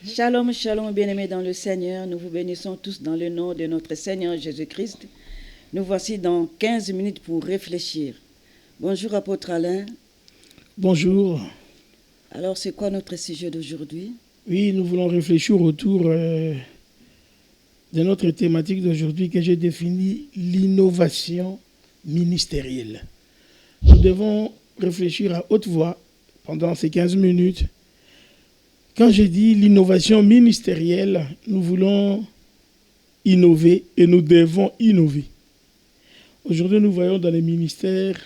Shalom, shalom, bien-aimés dans le Seigneur. Nous vous bénissons tous dans le nom de notre Seigneur Jésus-Christ. Nous voici dans 15 minutes pour réfléchir. Bonjour, apôtre Alain. Bonjour. Alors, c'est quoi notre sujet d'aujourd'hui? Oui, nous voulons réfléchir autour de notre thématique d'aujourd'hui que j'ai définie, l'innovation ministérielle. Nous devons réfléchir à haute voix pendant ces 15 minutes. Quand j'ai dit l'innovation ministérielle, nous voulons innover et nous devons innover. Aujourd'hui, nous voyons dans les ministères,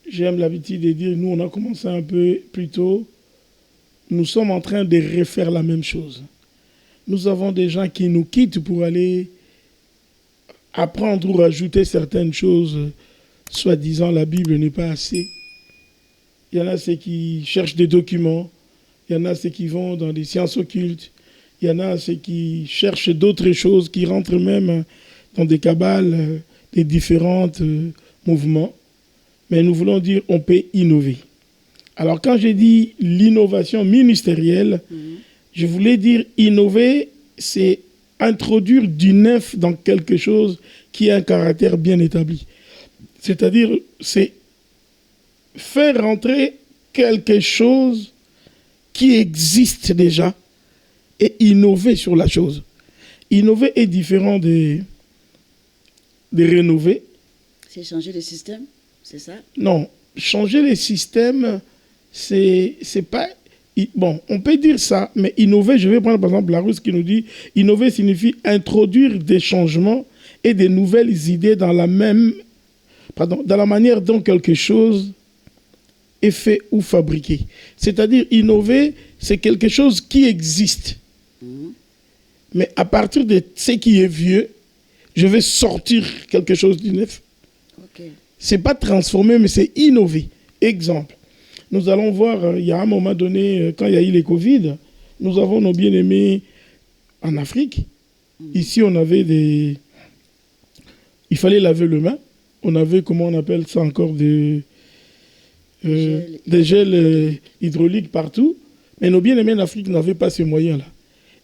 j'aime l'habitude de dire, nous on a commencé un peu plus tôt, nous sommes en train de refaire la même chose. Nous avons des gens qui nous quittent pour aller apprendre ou rajouter certaines choses, soi-disant la Bible n'est pas assez. Il y en a ceux qui cherchent des documents, il y en a ceux qui vont dans des sciences occultes, il y en a ceux qui cherchent d'autres choses, qui rentrent même dans des cabales, des différents mouvements. Mais nous voulons dire on peut innover. Alors quand j'ai dit l'innovation ministérielle, je voulais dire innover, c'est introduire du neuf dans quelque chose qui a un caractère bien établi. C'est-à-dire, c'est faire rentrer quelque chose qui existe déjà et innover sur la chose. Innover est différent de rénover. C'est changer le système, c'est ça? Non, changer les systèmes, c'est pas... Bon, on peut dire ça, mais innover, je vais prendre par exemple Larousse qui nous dit, innover signifie introduire des changements et des nouvelles idées dans la manière dont quelque chose est fait ou fabriqué. C'est-à-dire, innover, c'est quelque chose qui existe. Mais à partir de ce qui est vieux, je vais sortir quelque chose de neuf. Okay. Ce n'est pas transformer, mais c'est innover. Exemple. Nous allons voir, il y a un moment donné, quand il y a eu les Covid, nous avons nos bien-aimés en Afrique. Ici, on avait des... Il fallait laver le main. On avait, comment on appelle ça encore, des gels hydrauliques partout. Mais nos bien-aimés en Afrique n'avaient pas ces moyens-là.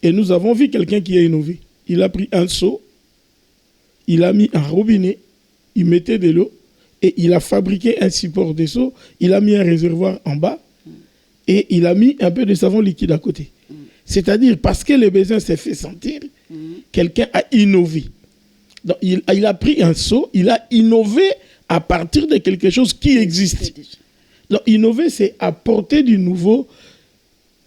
Et nous avons vu quelqu'un qui a innové. Il a pris un seau, il a mis un robinet, il mettait de l'eau, et il a fabriqué un support de seau, il a mis un réservoir en bas, et il a mis un peu de savon liquide à côté. C'est-à-dire, parce que le besoin s'est fait sentir, quelqu'un a innové. Donc, il a pris un seau, il a innové à partir de quelque chose qui existe. Donc, innover, c'est apporter du nouveau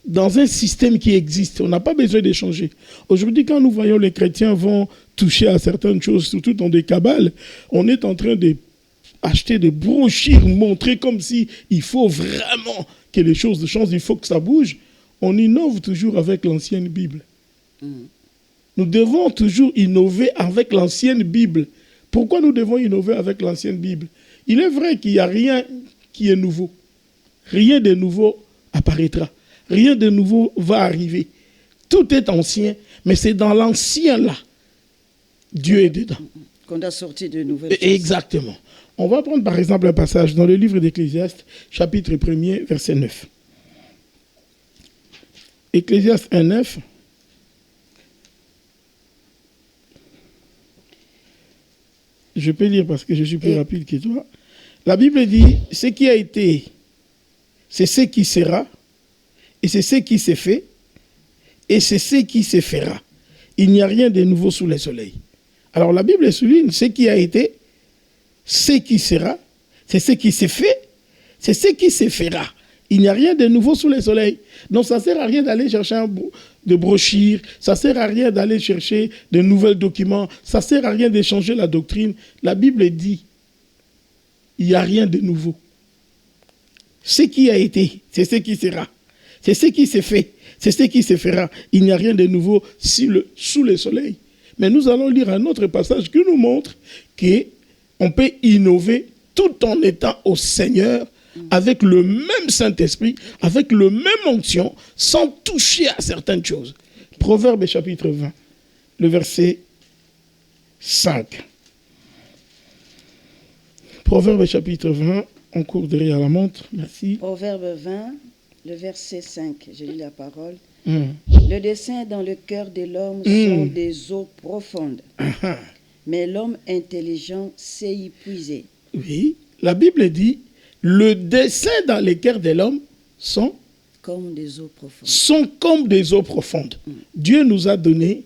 dans un système qui existe. On n'a pas besoin d'échanger. Aujourd'hui, quand nous voyons les chrétiens vont toucher à certaines choses, surtout dans des cabales, on est en train d'acheter des brochures, montrer comme si il faut vraiment que les choses changent, il faut que ça bouge. On innove toujours avec l'ancienne Bible. Nous devons toujours innover avec l'ancienne Bible. Pourquoi nous devons innover avec l'ancienne Bible? Il est vrai qu'il n'y a rien qui est nouveau. Rien de nouveau apparaîtra. Rien de nouveau va arriver. Tout est ancien, mais c'est dans l'ancien là. Dieu est dedans. Qu'on a sorti de nouvelles choses. Exactement. On va prendre par exemple un passage dans le livre d'Ecclésiaste, chapitre 1er, verset 9. Ecclésiaste 1, 9. Je peux lire parce que je suis plus rapide que toi. La Bible dit, ce qui a été, c'est ce qui sera, et c'est ce qui s'est fait, et c'est ce qui se fera. Il n'y a rien de nouveau sous le soleil. Alors la Bible souligne ce qui a été, ce qui sera, c'est ce qui s'est fait, c'est ce qui se fera. Il n'y a rien de nouveau sous le soleil. Donc ça ne sert à rien d'aller chercher de brochures, ça ne sert à rien d'aller chercher de nouveaux documents, ça ne sert à rien d'échanger la doctrine. La Bible dit, il n'y a rien de nouveau. Ce qui a été, c'est ce qui sera. C'est ce qui s'est fait, c'est ce qui se fera. Il n'y a rien de nouveau sous le soleil. Mais nous allons lire un autre passage qui nous montre qu'on peut innover tout en étant au Seigneur, avec le même Saint-Esprit, avec le même onction, sans toucher à certaines choses. Proverbe chapitre 20, le verset 5. Proverbe chapitre 20, on court derrière la montre, merci. Proverbe 20, le verset 5, je lis la parole. Le dessein dans le cœur de l'homme sont des eaux profondes. Mais l'homme intelligent sait y puiser. Oui, la Bible dit, le dessein dans les cœurs de l'homme sont comme des eaux profondes. Dieu nous a donné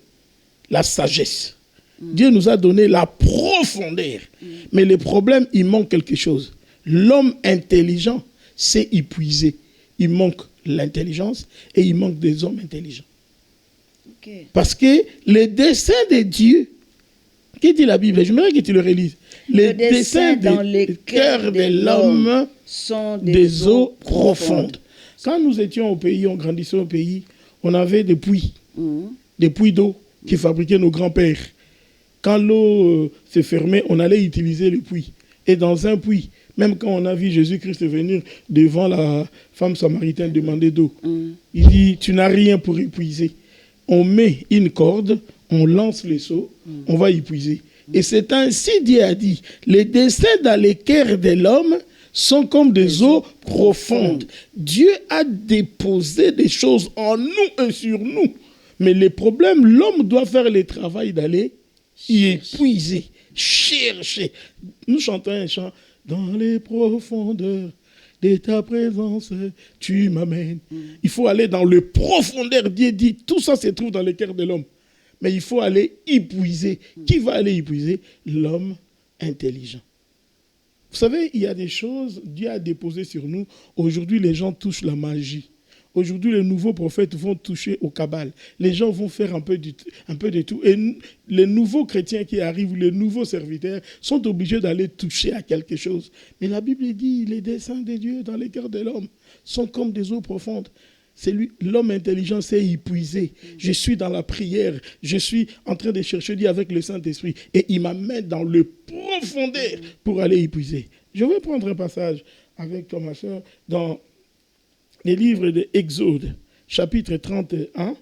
la sagesse. Dieu nous a donné la profondeur. Mais le problème, il manque quelque chose. L'homme intelligent sait y puiser. Il manque l'intelligence et il manque des hommes intelligents. Okay. Parce que les desseins de Dieu, qu'est-ce dit la Bible? J'aimerais que tu le relises. Les desseins dans les cœurs de l'homme sont des eaux profondes. Quand nous étions au pays, on grandissait au pays, on avait des puits d'eau qui fabriquaient nos grands-pères. Quand l'eau se fermait, on allait utiliser le puits. Et dans un puits, même quand on a vu Jésus-Christ venir devant la femme samaritaine demander d'eau, il dit, tu n'as rien pour épuiser. On met une corde, on lance le seau, on va épuiser. Et c'est ainsi Dieu a dit, les desseins dans les cœurs de l'homme sont comme des eaux profondes. Dieu a déposé des choses en nous et sur nous. Mais le problème, l'homme doit faire le travail d'aller y épuiser, chercher. Nous chantons un chant. Dans les profondeurs de ta présence, tu m'amènes. Il faut aller dans les profondeurs. Dieu dit, tout ça se trouve dans le cœur de l'homme. Mais il faut aller épuiser. Qui va aller épuiser? L'homme intelligent. Vous savez, il y a des choses, Dieu a déposées sur nous. Aujourd'hui, les gens touchent la magie. Aujourd'hui, les nouveaux prophètes vont toucher au cabal. Les gens vont faire un peu de tout. Et les nouveaux chrétiens qui arrivent, les nouveaux serviteurs, sont obligés d'aller toucher à quelque chose. Mais la Bible dit, les desseins de Dieu dans les cœurs de l'homme sont comme des eaux profondes. L'homme intelligent sait y puiser. Je suis dans la prière. Je suis en train de chercher Dieu avec le Saint-Esprit. Et il m'amène dans le profondeur pour aller y puiser. Je vais prendre un passage avec toi, ma soeur, dans les livres de Exode, chapitre 31,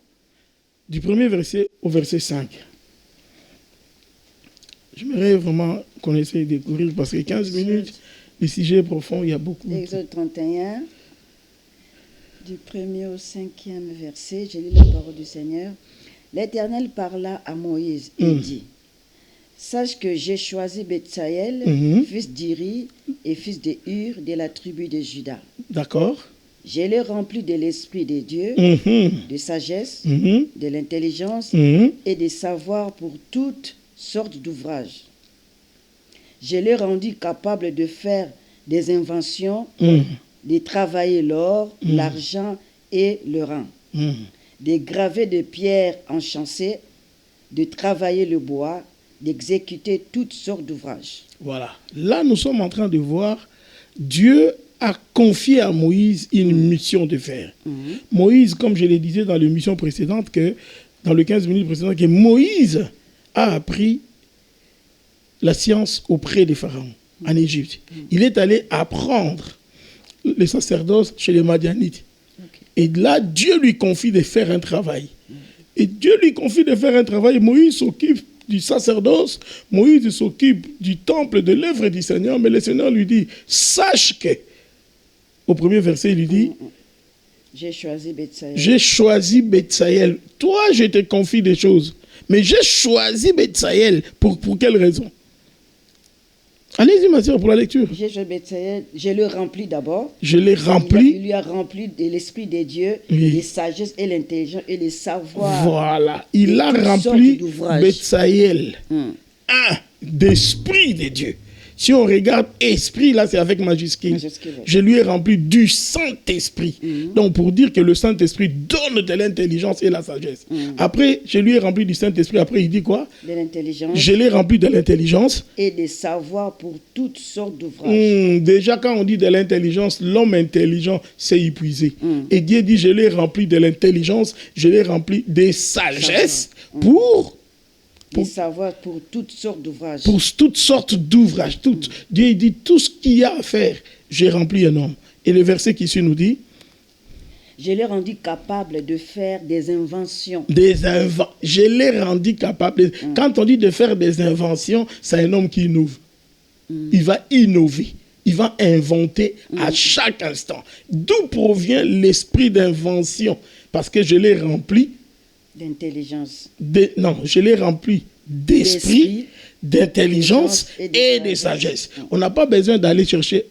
du premier verset au verset 5. J'aimerais vraiment qu'on essaye de découvrir parce que 15 minutes, le sujet est profond, il y a beaucoup. Exode 31, du premier au 5e verset, je lis la parole du Seigneur. L'Éternel parla à Moïse et dit, sache que j'ai choisi Betsaël, fils d'Iri et fils de Hur de la tribu de Juda. D'accord. Je l'ai rempli de l'esprit de Dieu, de sagesse, de l'intelligence et de savoir pour toutes sortes d'ouvrages. Je l'ai rendu capable de faire des inventions, de travailler l'or, l'argent et le rang, de graver des pierres enchâssées, de travailler le bois, d'exécuter toutes sortes d'ouvrages. Voilà. Là, nous sommes en train de voir Dieu a confié à Moïse une mission de faire. Moïse, comme je le disais dans l'émission précédente, dans les 15 minutes précédentes, que Moïse a appris la science auprès des pharaons en Égypte. Il est allé apprendre le sacerdoce chez les Madianites. Et là, Dieu lui confie de faire un travail. Et Dieu lui confie de faire un travail. Moïse s'occupe du sacerdoce, Moïse s'occupe du temple, de l'œuvre du Seigneur, mais le Seigneur lui dit, sache que, au premier verset, il lui dit, j'ai choisi Betsaël. J'ai choisi Betsaël. Toi, je te confie des choses, mais j'ai choisi Betsaël. Pour quelle raison? Allez-y, ma soeur, pour la lecture. J'ai choisi Betsaël, je le remplis d'abord. Je l'ai rempli. Il lui a rempli de l'esprit de Dieu, oui, de sagesse et l'intelligence et le savoir. Voilà, il a rempli Betsaël. D'esprit de Dieu. Si on regarde esprit, là c'est avec majuscule. Je lui ai rempli du Saint-Esprit. Donc pour dire que le Saint-Esprit donne de l'intelligence et la sagesse. Après, je lui ai rempli du Saint-Esprit. Après, il dit quoi? De l'intelligence. Je l'ai rempli de l'intelligence. Et de savoir pour toutes sortes d'ouvrages. Déjà, quand on dit de l'intelligence, l'homme intelligent s'est épuisé. Et Dieu dit, je l'ai rempli de l'intelligence, je l'ai rempli de sagesse pour savoir pour toutes sortes d'ouvrages. Pour toutes sortes d'ouvrages. Dieu dit, tout ce qu'il y a à faire, j'ai rempli un homme. Et le verset qui suit nous dit, je l'ai rendu capable de faire des inventions. Je l'ai rendu capable. Quand on dit de faire des inventions, c'est un homme qui innove. Il va innover. Il va inventer à chaque instant. D'où provient l'esprit d'invention? parce que je l'ai rempli d'intelligence. Non, je l'ai rempli d'esprit, d'intelligence et de sagesse. On n'a pas besoin d'aller chercher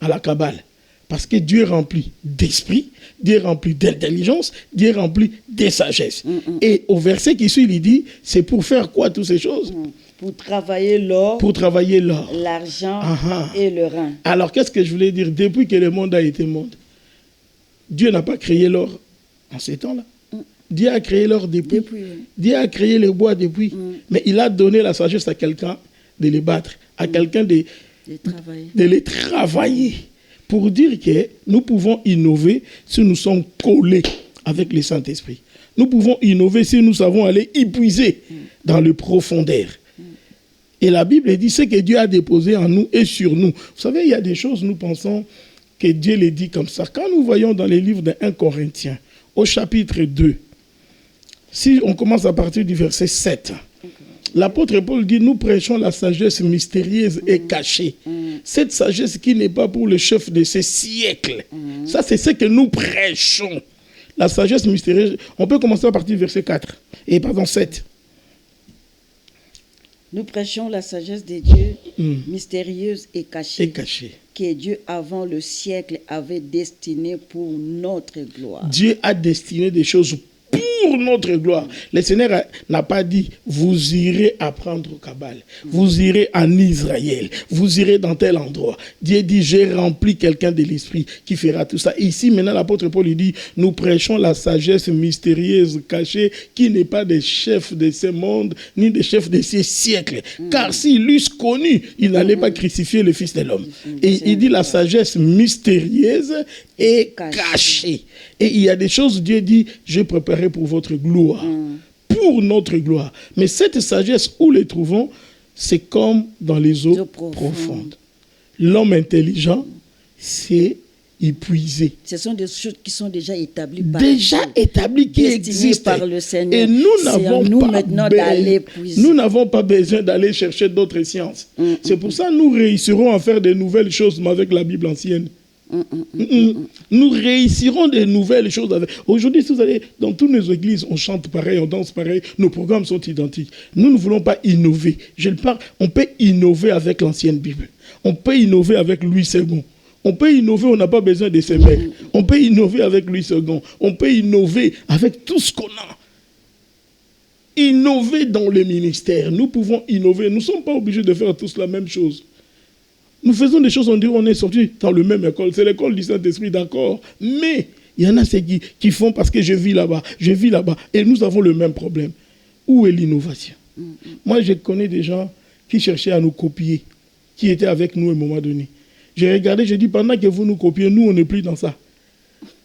à la Kabbale. Parce que Dieu est rempli d'esprit, Dieu est rempli d'intelligence, Dieu est rempli de sagesse. Et au verset qui suit, il dit, c'est pour faire quoi toutes ces choses? Pour travailler l'or, l'argent et le rein. Alors, qu'est-ce que je voulais dire? Depuis que le monde a été monde, Dieu n'a pas créé l'or en ces temps-là. Dieu a créé l'or depuis. Dieu a créé le bois depuis. Mais il a donné la sagesse à quelqu'un de les battre, à quelqu'un de les travailler. Pour dire que nous pouvons innover si nous sommes collés avec le Saint-Esprit. Nous pouvons innover si nous savons aller épuiser dans le profondeur. Et la Bible dit ce que Dieu a déposé en nous et sur nous. Vous savez, il y a des choses, nous pensons que Dieu les dit comme ça. Quand nous voyons dans les livres de 1 Corinthiens, au chapitre 2, si on commence à partir du verset 7, l'apôtre Paul dit, nous prêchons la sagesse mystérieuse et cachée. Cette sagesse qui n'est pas pour le chef de ce siècle. Ça, c'est ce que nous prêchons. La sagesse mystérieuse. On peut commencer à partir du verset 7. Nous prêchons la sagesse de Dieu mystérieuse et cachée. Que Dieu, avant le siècle, avait destiné pour notre gloire. Dieu a destiné des choses pour notre gloire. Le Seigneur n'a pas dit, vous irez apprendre au Kabbale, vous irez en Israël, vous irez dans tel endroit. Dieu dit, j'ai rempli quelqu'un de l'esprit qui fera tout ça. Et ici, maintenant, l'apôtre Paul, il dit, nous prêchons la sagesse mystérieuse cachée qui n'est pas des chefs de ce monde, ni des chefs de ces siècles. Car s'ils l'eussent connu, il n'allait pas crucifier le Fils de l'homme. Et il dit, la sagesse mystérieuse est cachée. Et il y a des choses, Dieu dit, j'ai préparé pour votre gloire, pour notre gloire. Mais cette sagesse, où les trouvons, c'est comme dans les eaux profondes. L'homme intelligent, c'est épuisé. Ce sont des choses qui sont déjà établies par qui existent par le Seigneur. Et nous n'avons pas besoin d'aller chercher d'autres sciences. C'est pour ça que nous réussirons à faire de nouvelles choses avec la Bible ancienne. Nous réussirons de nouvelles choses. Aujourd'hui, si vous allez dans toutes nos églises, on chante pareil, on danse pareil, nos programmes sont identiques. Nous ne voulons pas innover. On peut innover avec l'ancienne Bible. On peut innover avec Louis II. On peut innover, on n'a pas besoin de ses mails. On peut innover avec Louis II. On peut innover avec tout ce qu'on a. Innover dans le ministère. Nous pouvons innover. Nous ne sommes pas obligés de faire tous la même chose. Nous faisons des choses, on dit on est sortis dans la même école. C'est l'école du Saint-Esprit, d'accord. Mais il y en a ceux qui font parce que je vis là-bas. Et nous avons le même problème. Où est l'innovation? Moi, je connais des gens qui cherchaient à nous copier, qui étaient avec nous à un moment donné. J'ai regardé, j'ai dit, pendant que vous nous copiez, nous, on n'est plus dans ça.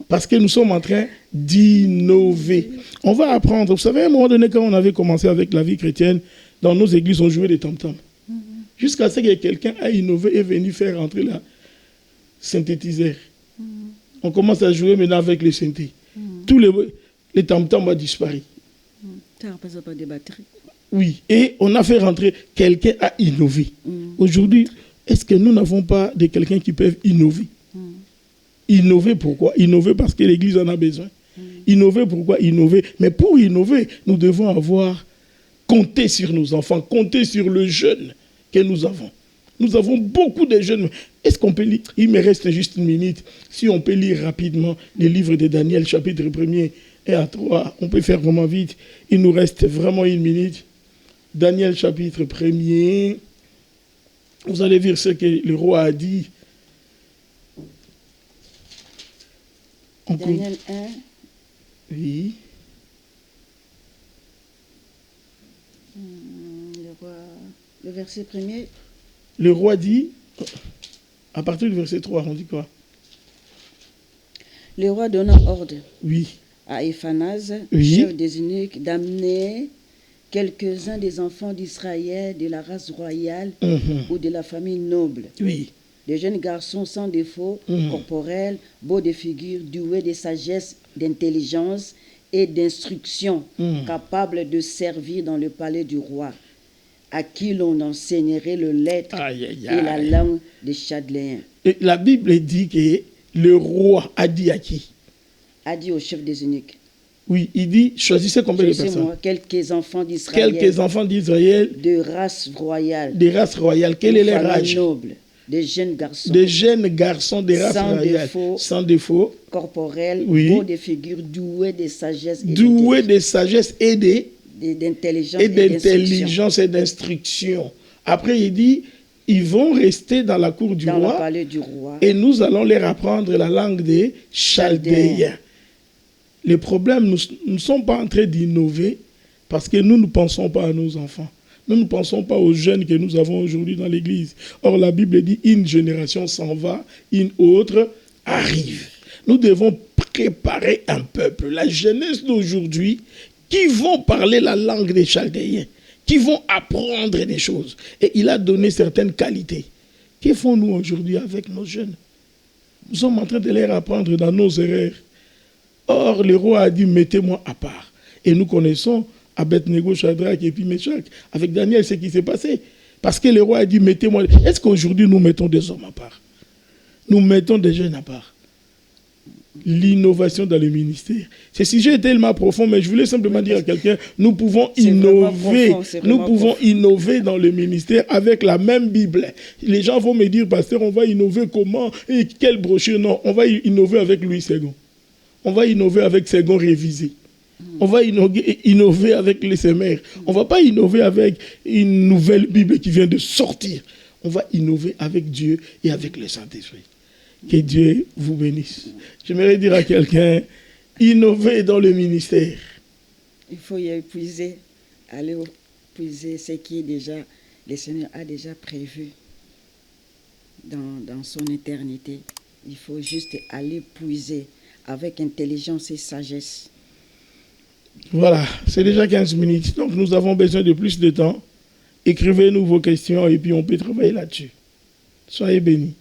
Parce que nous sommes en train d'innover. On va apprendre. Vous savez, à un moment donné, quand on avait commencé avec la vie chrétienne, dans nos églises, on jouait des tam-tams. Jusqu'à ce que quelqu'un a innové et venu faire rentrer le synthétiseur. On commence à jouer maintenant avec les synthés. Tous les tam-tams ont disparu. Ça ne représente pas des batteries. Oui, et on a fait rentrer, quelqu'un a innové. Aujourd'hui, est-ce que nous n'avons pas de quelqu'un qui peut innover? Innover pourquoi? Innover parce que l'Église en a besoin. Innover pourquoi? Innover. Mais pour innover, nous devons compter sur nos enfants, compter sur le jeune que nous avons. Nous avons beaucoup de jeunes. Est-ce qu'on peut lire? Il me reste juste une minute. Si on peut lire rapidement les livres de Daniel, chapitre 1er et à 3, on peut faire vraiment vite. Il nous reste vraiment une minute. Daniel, chapitre 1er. Vous allez voir ce que le roi a dit. Daniel 1. Oui. Le verset 1er. Le roi dit, à partir du verset 3, on dit quoi? Le roi donna ordre à Éphanase, chef des eunuques, d'amener quelques-uns des enfants d'Israël de la race royale ou de la famille noble. Des jeunes garçons sans défaut, corporels, beaux de figure, doués de sagesse, d'intelligence et d'instruction, capables de servir dans le palais du roi, à qui l'on enseignerait le lettre et la langue des Chaldéens. La Bible dit que le roi a dit à qui? A dit au chef des eunuques. Oui, il dit, choisissez combien de personnes? Quelques enfants d'Israël. Quelques enfants d'Israël. De race royale. De race royale. Quel est leur âge? Noble. Des jeunes garçons. Des jeunes garçons de race royale. Sans défaut. Corporel. Oui. Beaux de figure, doués de sagesse. Doués de sagesse et d'intelligence et d'instruction. Après, il dit, ils vont rester dans la cour du roi. Dans le palais du roi. Et nous allons leur apprendre la langue des Chaldéens. Le problème, nous ne sommes pas en train d'innover parce que nous ne pensons pas à nos enfants. Nous ne pensons pas aux jeunes que nous avons aujourd'hui dans l'Église. Or, la Bible dit, une génération s'en va, une autre arrive. Nous devons préparer un peuple, la jeunesse d'aujourd'hui, qui vont parler la langue des Chaldéens, qui vont apprendre des choses. Et il a donné certaines qualités. Que font-nous aujourd'hui avec nos jeunes? Nous sommes en train de les apprendre dans nos erreurs. Or, le roi a dit, mettez-moi à part. Et nous connaissons Abednego, Shadrach et puis Meshach. Avec Daniel, ce qui s'est passé. Parce que le roi a dit, mettez-moi. Est-ce qu'aujourd'hui, nous mettons des hommes à part? Nous mettons des jeunes à part. L'innovation dans le ministère. Ce sujet est tellement profond, mais je voulais simplement dire à quelqu'un, nous pouvons innover. Nous pouvons innover dans le ministère avec la même Bible. Les gens vont me dire, pasteur, on va innover comment? Et quelle brochure? Non, on va innover avec Louis II. On va innover avec Second révisé. On va innover avec les sémères. On ne va pas innover avec une nouvelle Bible qui vient de sortir. On va innover avec Dieu et avec le Saint-Esprit. Que Dieu vous bénisse. J'aimerais dire à quelqu'un, innover dans le ministère. Il faut y épuiser, aller épuiser ce qui est déjà, le Seigneur a déjà prévu dans son éternité. Il faut juste aller puiser avec intelligence et sagesse. Voilà, c'est déjà 15 minutes, donc nous avons besoin de plus de temps. Écrivez-nous vos questions et puis on peut travailler là-dessus. Soyez bénis.